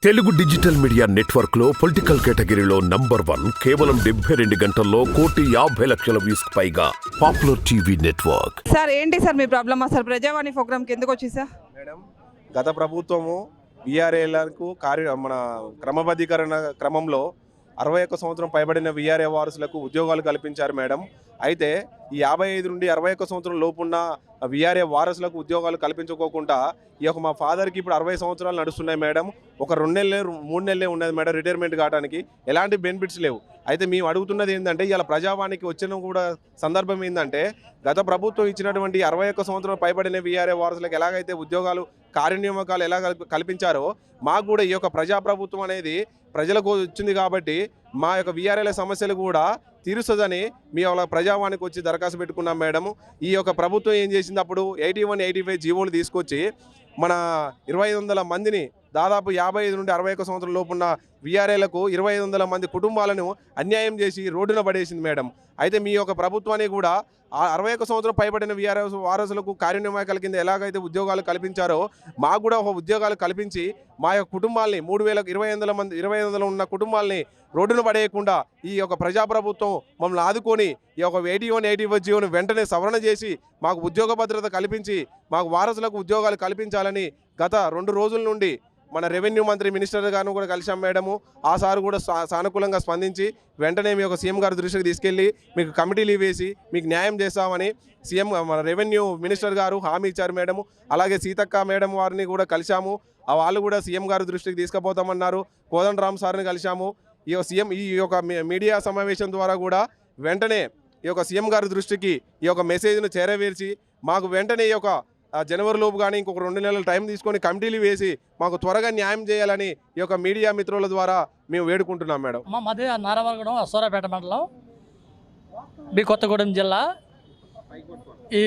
Telugu digital media network లో political కేటగిరీలో number 1 కేవలం 72 గంటల్లో 1,50,00,000 వ్యూస్ పైగా పాపులర్ టీవీ నెట్వర్క్. సార్ ఏంటి సార్ మీ ప్రాబ్లం? అసలు ప్రజావాణి ప్రోగ్రామ్కి ఎందుకు వచ్చి సార్? మేడం, గత ప్రభుత్వము విఆర్ఏలకు మన క్రమబద్ధీకరణ క్రమంలో 61 సంవత్సరం పైబడిన విఆర్ఏ వారసులకు ఉద్యోగాలు కల్పించారు మేడం. అయితే ఈ 55 నుండి 61 సంవత్సరం లోపున్న విఆర్ఏ వారసులకు ఉద్యోగాలు కల్పించుకోకుండా ఈ యొక్క మా ఫాదర్కి ఇప్పుడు 60 సంవత్సరాలు నడుస్తున్నాయి మేడం. ఒక 2 నెలలే 3 నెలలే ఉన్నది మేడం రిటైర్మెంట్ కావడానికి. ఎలాంటి బెనిఫిట్స్ లేవు. అయితే మేము అడుగుతున్నది ఏంటంటే, ఇలా ప్రజావానికి వచ్చిన కూడా సందర్భం ఏంటంటే, గత ప్రభుత్వం ఇచ్చినటువంటి 61 సంవత్సరాలు పైబడిన విఆర్ఏ వారసులకు ఎలాగైతే ఉద్యోగాలు కార్యనియామకాలు ఎలా కల్పించారో మాకు కూడా ఈ యొక్క ప్రజాప్రభుత్వం అనేది ప్రజలకు వచ్చింది కాబట్టి మా యొక్క విఆర్ఏల సమస్యలు కూడా తీరుస్తుందని మీ వాళ్ళ ప్రజావానికి వచ్చి దరఖాస్తు పెట్టుకున్నాం మేడం. ఈ యొక్క ప్రభుత్వం ఏం చేసింది, అప్పుడు 81, 85 జీవోలు తీసుకొచ్చి మన 2,500 మందిని దాదాపు 55 నుండి 61 సంవత్సరం లోపున్న విఆర్ఏలకు 2,500 మంది కుటుంబాలను అన్యాయం చేసి రోడ్డున పడేసింది మేడం. అయితే మీ యొక్క ప్రభుత్వాన్ని కూడా 61 సంవత్సరం పైబడిన విఆర్ఏ వారసులకు కార్యనిర్వాహకాల కింద ఎలాగైతే ఉద్యోగాలు కల్పించారో మాకు కూడా ఒక ఉద్యోగాలు కల్పించి మా యొక్క కుటుంబాల్ని 2,500 ఉన్న కుటుంబాలని రోడ్డును పడేయకుండా ఈ యొక్క ప్రజాప్రభుత్వం మమ్మల్ని ఆదుకొని ఈ యొక్క 81, 85 జీవోను వెంటనే సవరణ చేసి మాకు ఉద్యోగ భద్రత కల్పించి మాకు వారసులకు ఉద్యోగాలు కల్పించాలని గత 2 రోజుల నుండి మన రెవెన్యూ మంత్రి మినిస్టర్ గారు కూడా కలిసాం మేడము. ఆ సార్ కూడా సానుకూలంగా స్పందించి వెంటనే మీ యొక్క సీఎం గారి దృష్టికి తీసుకెళ్ళి మీకు కమిటీలు వేసి మీకు న్యాయం చేస్తామని సీఎం మన రెవెన్యూ మినిస్టర్ గారు హామీ ఇచ్చారు మేడము. అలాగే సీతక్క మేడం వారిని కూడా కలిసాము. వాళ్ళు కూడా సీఎం గారి దృష్టికి తీసుకుపోతామన్నారు. కోదండరామ్ సార్ని కలిసాము. ఈ యొక్క మీడియా సమావేశం ద్వారా కూడా వెంటనే ఈ యొక్క సీఎం గారి దృష్టికి ఈ యొక్క మెసేజ్ను చేరవేర్చి మాకు వెంటనే ఈ యొక్క జనవరి లోపు కానీ ఇంకొక 2 నెలల టైం తీసుకొని కమిటీలు వేసి మాకు త్వరగా న్యాయం చేయాలని ఈ యొక్క మీడియా మిత్రుల ద్వారా మేము వేడుకుంటున్నాం మేడం. మాది నారాయణగూడెం అసూరాపేట మండలం, బి కొత్తగూడెం జిల్లా. ఈ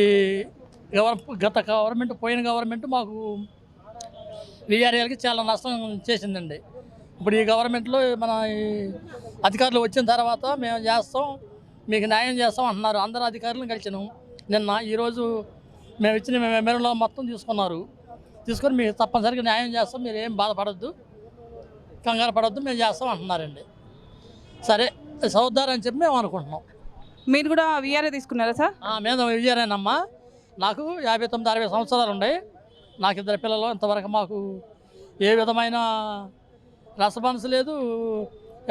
గత గవర్నమెంట్, పోయిన గవర్నమెంట్ మాకు విఆర్ఏలకి చాలా నష్టం చేసిందండి. ఇప్పుడు ఈ గవర్నమెంట్లో మన అధికారులు వచ్చిన తర్వాత మేము చేస్తాం, మీకు న్యాయం చేస్తాం అంటున్నారు. అందరు అధికారులను కలిసినాం నిన్న. ఈరోజు మేము ఇచ్చిన మెమరీలో మొత్తం తీసుకొని మీకు తప్పనిసరిగా న్యాయం చేస్తాం, మీరు ఏం బాధపడద్దు, కంగారు పడద్దు, మేము చేస్తాం అంటున్నారండి. సరే సౌదారని చెప్పి మేము అనుకుంటున్నాం. మీరు కూడా విఆర్ఏ తీసుకున్నారా సార్? మేము విఆర్ఏనమ్మా. నాకు 59, 60 సంవత్సరాలు ఉన్నాయి. నాకు 2 పిల్లలు. ఇంతవరకు మాకు ఏ విధమైన రెస్పాన్స్ లేదు.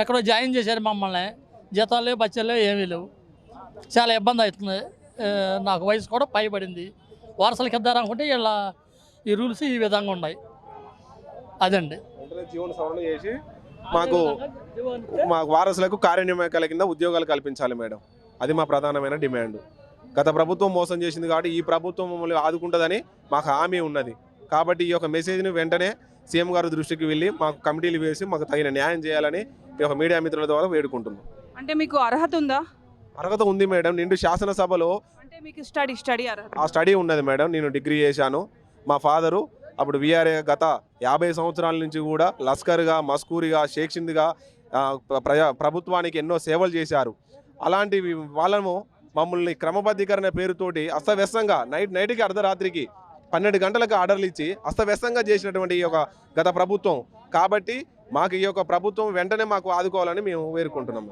ఎక్కడో జాయిన్ చేశారు మమ్మల్ని, జీతాలు లేవు, బచ్చలు లేవు, ఏమీ లేవు. చాలా ఇబ్బంది అవుతుంది. నాకు వయసు కూడా పైబడింది. వారసులకి ఇద్దారనుకుంటే ఇలా ఈ రూల్స్ ఈ విధంగా ఉన్నాయి. అదండి జీవన సవరణ చేసి మాకు వారసులకు కార్యనిర్వాహకాల కింద ఉద్యోగాలు కల్పించాలి మేడం. అది మా ప్రధానమైన డిమాండ్. గత ప్రభుత్వం మోసం చేసింది కాబట్టి ఈ ప్రభుత్వం మమ్మల్ని ఆదుకుంటుందని మాకు హామీ ఉన్నది. కాబట్టి ఈ యొక్క మెసేజ్ని వెంటనే సీఎం గారి దృష్టికి వెళ్ళి మాకు కమిటీలు వేసి మాకు తగిన న్యాయం చేయాలని ఈ యొక్క మీడియా మిత్రుల ద్వారా వేడుకుంటున్నాం. అంటే మీకు అర్హత ఉందా? అర్హత ఉంది మేడం. నిండు శాసనసభలో అంటే మీకు స్టడీ అర్హత? ఆ స్టడీ ఉన్నది మేడం. నేను డిగ్రీ చేశాను. మా ఫాదరు అప్పుడు విఆర్ఏ గత 50 సంవత్సరాల నుంచి కూడా లస్కర్గా, మస్కూరిగా, షేక్సింద్గా ప్రభుత్వానికి ఎన్నో సేవలు చేశారు. అలాంటి వాళ్ళను మమ్మల్ని క్రమబద్ధీకరణ పేరుతోటి అస్తవ్యస్తంగా నైట్కి అర్ధరాత్రికి 12 గంటలకు ఆర్డర్లు ఇచ్చి అస్తవ్యస్తంగా చేసినటువంటి ఈ యొక్క గత ప్రభుత్వం. కాబట్టి మాకు ఈ యొక్క ప్రభుత్వం వెంటనే మాకు ఆదుకోవాలని మేము వేడుకుంటున్నాం.